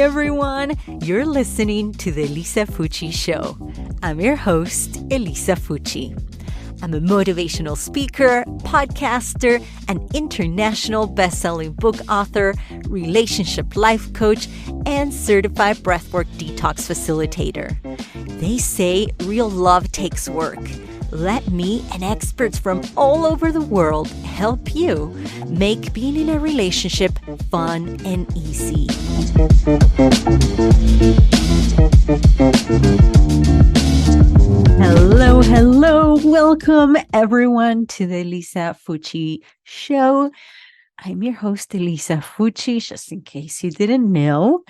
everyone. You're listening to the Elisa Fucci Show. I'm your host, Elisa Fucci. I'm a motivational speaker, podcaster, an international best-selling book author, relationship life coach, and certified breathwork detox facilitator. They say real love takes work. Let me and experts from all over the world help you make being in a relationship fun and easy. Hello. Welcome everyone to the Elisa Fucci Show. I'm your host, Elisa Fucci, just in case you didn't know.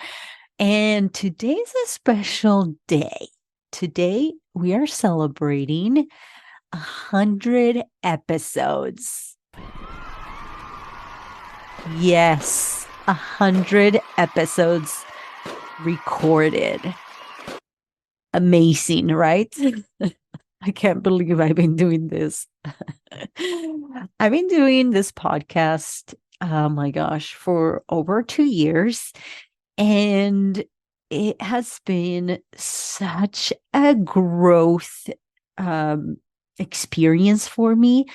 And today's a special day. Today we are celebrating 100 episodes. Yes, 100 episodes recorded. Amazing, right? I can't believe I've been doing this. I've been doing this podcast, oh my gosh, for over 2 years. And it has been such a growth experience for me.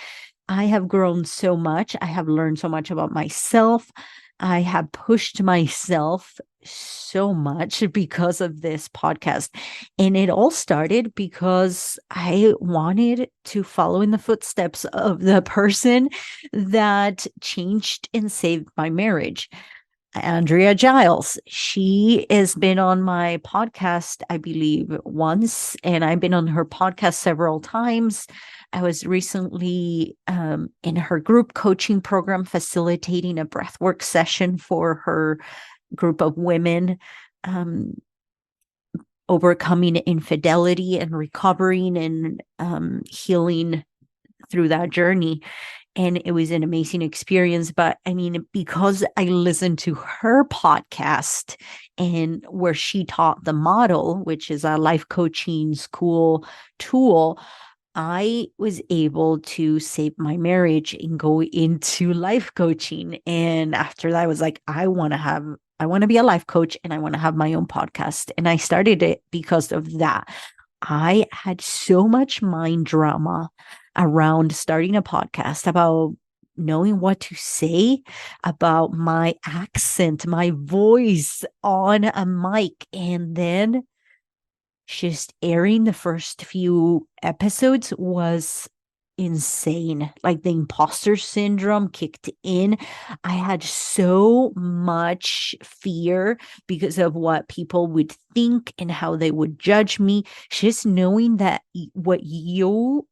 I have grown so much. I have learned so much about myself. I have pushed myself so much because of this podcast. And it all started because I wanted to follow in the footsteps of the person that changed and saved my marriage. Andrea Giles. She has been on my podcast, I believe, once, and I've been on her podcast several times. I was recently in her group coaching program, facilitating a breathwork session for her group of women, overcoming infidelity and recovering and healing through that journey. And it was an amazing experience. But I mean, because I listened to her podcast and where she taught the model, which is a life coaching school tool, I was able to save my marriage and go into life coaching. And after that, I was like, I want to be a life coach and I want to have my own podcast. And I started it because of that. I had so much mind drama around starting a podcast, about knowing what to say, about my accent, my voice on a mic, and then just airing the first few episodes was insane. Like the imposter syndrome kicked in. I had so much fear because of what people would think and how they would judge me. Just knowing that what you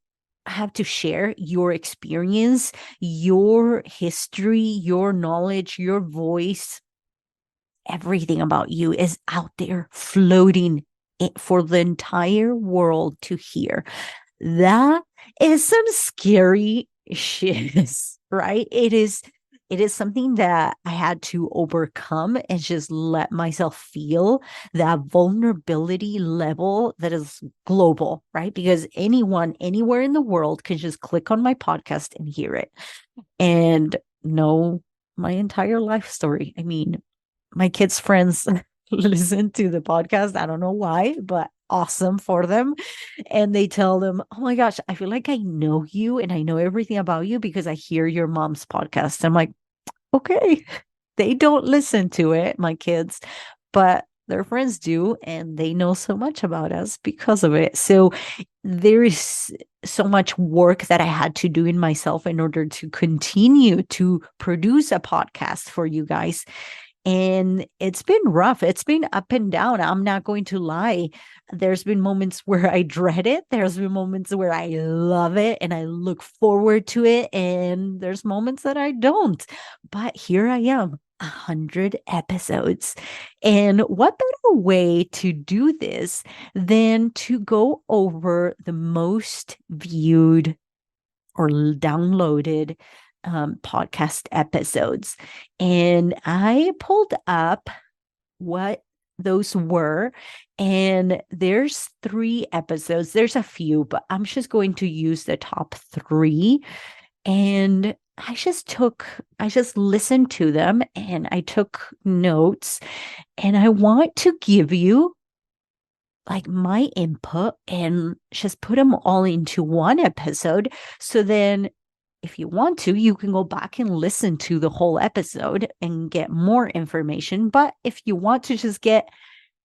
have to share, your experience, your history, your knowledge, your voice, everything about you is out there floating for the entire world to hear. That is some scary shit, right? It is something that I had to overcome and just let myself feel that vulnerability level that is global, right? Because anyone, anywhere in the world can just click on my podcast and hear it and know my entire life story. I mean, my kids' friends listen to the podcast. I don't know why, but awesome for them. And they tell them, oh my gosh, I feel like I know you and I know everything about you because I hear your mom's podcast. I'm like, okay. They don't listen to it, my kids, but their friends do, and they know so much about us because of it. So there is so much work that I had to do in myself in order to continue to produce a podcast for you guys. And it's been rough. It's been up and down. I'm not going to lie. There's been moments where I dread it. There's been moments where I love it and I look forward to it. And there's moments that I don't. But here I am, 100 episodes. And what better way to do this than to go over the most viewed or downloaded podcast episodes. And I pulled up what those were. And there's 3 episodes. There's a few, but I'm just going to use the top 3. And I just listened to them and I took notes, and I want to give you like my input and just put them all into one episode. So then if you want to, you can go back and listen to the whole episode and get more information. But if you want to just get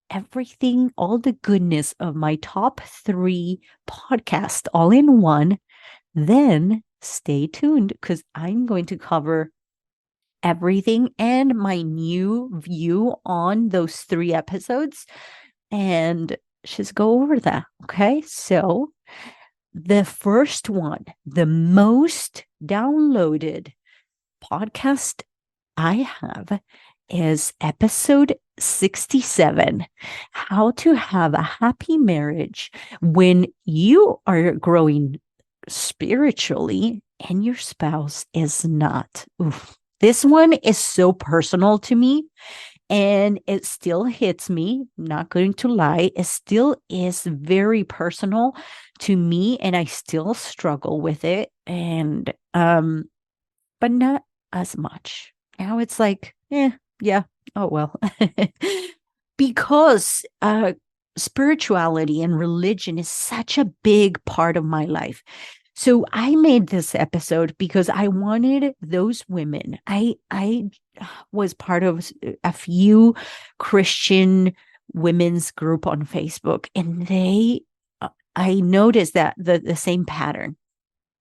everything, all the goodness of my top 3 podcast all in one, then stay tuned because I'm going to cover everything and my new view on those 3 episodes and just go over that. Okay. So the first one, the most downloaded podcast I have is episode 67, How to Have a Happy Marriage When You Are Growing Spiritually and Your Spouse is Not. Oof. This one is so personal to me and it still hits me. I'm not going to lie. It still is very personal to me and I still struggle with it. And, but not as much. Now it's like, yeah, oh well. Because spirituality and religion is such a big part of my life. So I made this episode because I wanted those women. I was part of a few Christian women's group on Facebook, and I noticed that the same pattern.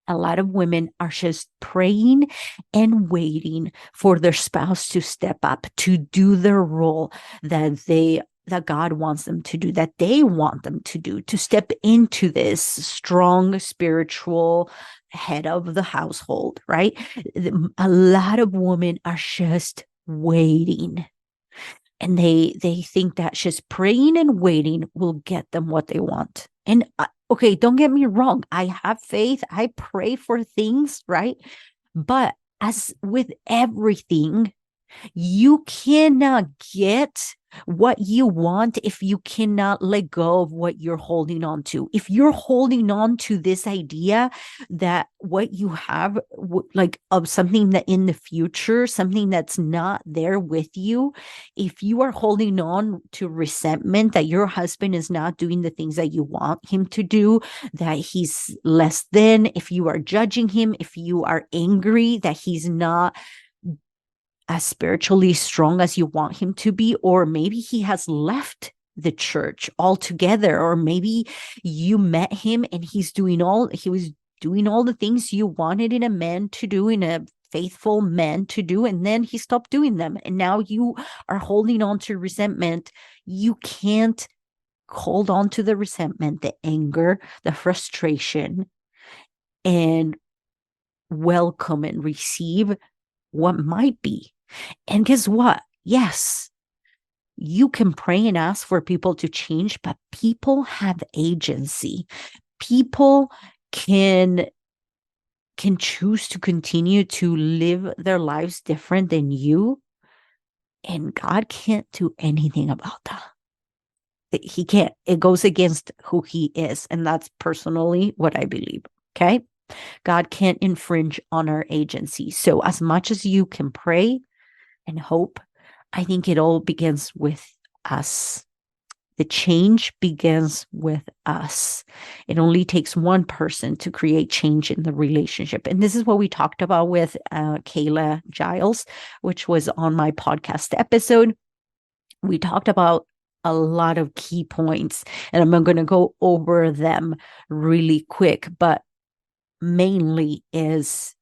A lot of women are just praying and waiting for their spouse to step up to do their role that God wants them to do, that they want them to do, to step into this strong spiritual head of the household, right? A lot of women are just waiting. And they think that just praying and waiting will get them what they want. And okay, don't get me wrong. I have faith. I pray for things, right? But as with everything, you cannot get what you want if you cannot let go of what you're holding on to. If you're holding on to this idea that what you have, like of something that in the future, something that's not there with you, if you are holding on to resentment that your husband is not doing the things that you want him to do, that he's less than, if you are judging him, if you are angry that he's not as spiritually strong as you want him to be, or maybe he has left the church altogether, or maybe you met him and he was doing all the things you wanted in a man to do, in a faithful man to do, and then he stopped doing them, and now you are holding on to resentment. You can't hold on to the resentment, the anger, the frustration, and welcome and receive what might be. And guess what? Yes, you can pray and ask for people to change, but people have agency. People can choose to continue to live their lives different than you, and God can't do anything about that. He can't. It goes against who he is, and that's personally what I believe. Okay? God can't infringe on our agency. So as much as you can pray and hope, I think it all begins with us. The change begins with us. It only takes one person to create change in the relationship. And this is what we talked about with Kayla Giles, which was on my podcast episode. We talked about a lot of key points, and I'm going to go over them really quick, but mainly is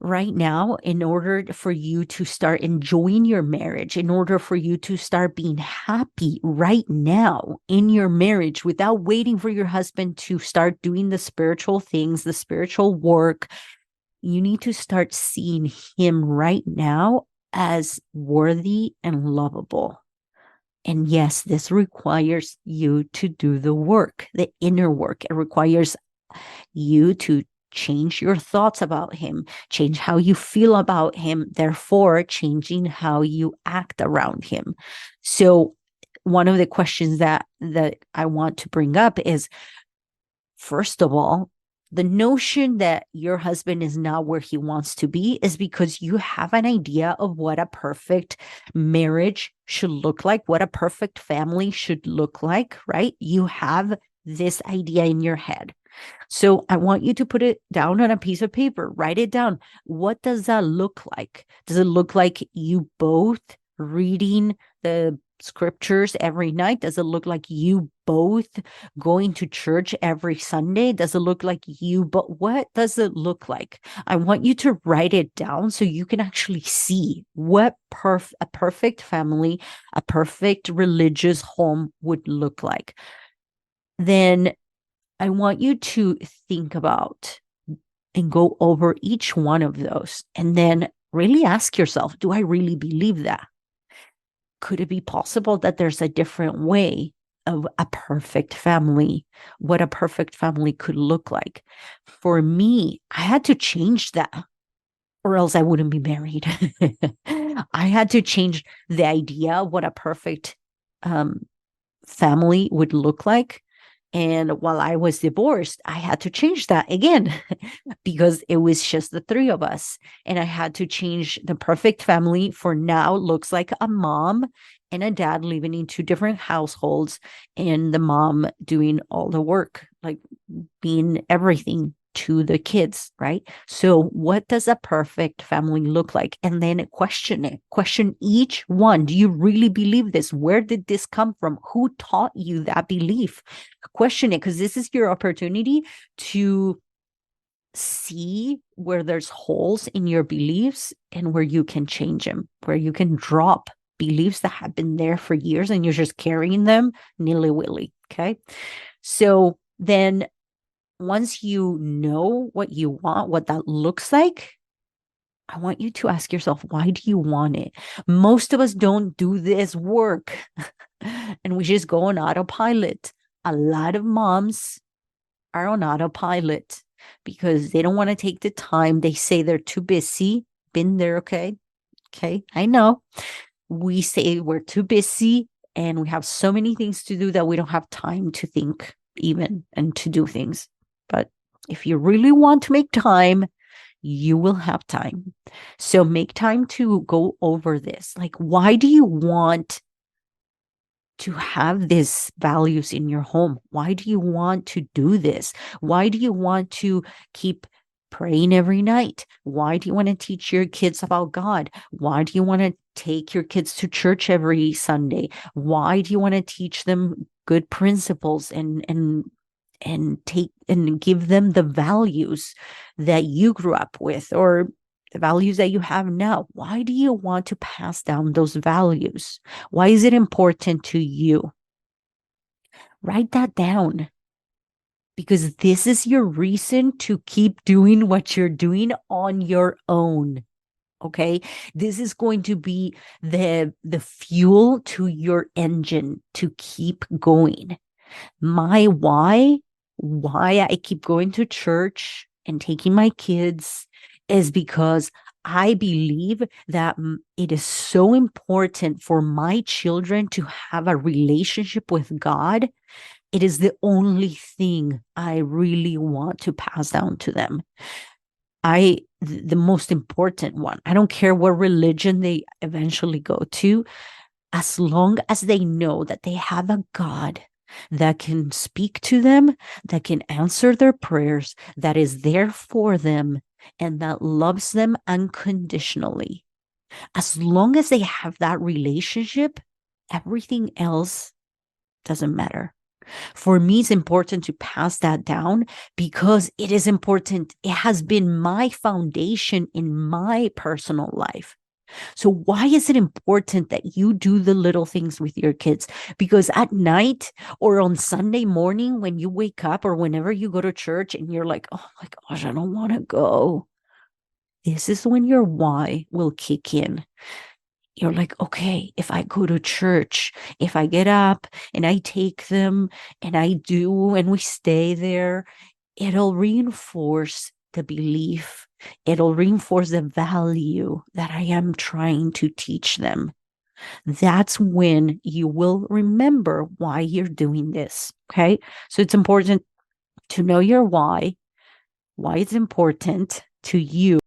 right now, in order for you to start enjoying your marriage, in order for you to start being happy right now in your marriage without waiting for your husband to start doing the spiritual things, the spiritual work, you need to start seeing him right now as worthy and lovable. And yes, this requires you to do the work, the inner work. It requires you to change your thoughts about him, change how you feel about him, therefore changing how you act around him. So one of the questions that I want to bring up is, first of all, The notion that your husband is not where he wants to be is because you have an idea of what a perfect marriage should look like, what a perfect family should look like, right? You have this idea in your head. So I want you to put it down on a piece of paper, write it down. What does that look like? Does it look like you both reading the scriptures every night? Does it look like you both going to church every Sunday? Does it look like you, but what does it look like? I want you to write it down so you can actually see what a perfect family, a perfect religious home would look like. Then I want you to think about and go over each one of those and then really ask yourself, do I really believe that? Could it be possible that there's a different way of a perfect family, what a perfect family could look like? For me, I had to change that or else I wouldn't be married. I had to change the idea of what a perfect family would look like. And while I was divorced, I had to change that again because it was just the three of us. And I had to change the perfect family for now looks like a mom and a dad living in two different households, and the mom doing all the work, like being everything to the kids, right? So, what does a perfect family look like? And then question it, question each one. Do you really believe this? Where did this come from? Who taught you that belief? Question it, because this is your opportunity to see where there's holes in your beliefs and where you can change them, where you can drop beliefs that have been there for years and you're just carrying them nilly-willy. Okay. So then once you know what you want, what that looks like, I want you to ask yourself, why do you want it? Most of us don't do this work and we just go on autopilot. A lot of moms are on autopilot because they don't want to take the time. They say they're too busy. Been there, okay? Okay, I know. We say we're too busy and we have so many things to do that we don't have time to think even and to do things. But if you really want to make time, you will have time. So make time to go over this. Like, why do you want to have these values in your home? Why do you want to do this? Why do you want to keep praying every night? Why do you want to teach your kids about God? Why do you want to take your kids to church every Sunday? Why do you want to teach them good principles and take and give them the values that you grew up with or the values that you have now? Why do you want to pass down those values? Why is it important to you? Write that down because this is your reason to keep doing what you're doing on your own. Okay, this is going to be the fuel to your engine to keep going. My why I keep going to church and taking my kids is because I believe that it is so important for my children to have a relationship with God. It is the only thing I really want to pass down to them. The most important one. I don't care what religion they eventually go to, as long as they know that they have a God that can speak to them, that can answer their prayers, that is there for them, and that loves them unconditionally. As long as they have that relationship, everything else doesn't matter. For me, it's important to pass that down because it is important. It has been my foundation in my personal life. So why is it important that you do the little things with your kids? Because at night or on Sunday morning, when you wake up or whenever you go to church and you're like, oh my gosh, I don't want to go. This is when your why will kick in. You're like, okay, if I go to church, if I get up and I take them and I do, and we stay there, it'll reinforce the belief. It'll reinforce the value that I am trying to teach them. That's when you will remember why you're doing this. Okay. So it's important to know your why, why it's important to you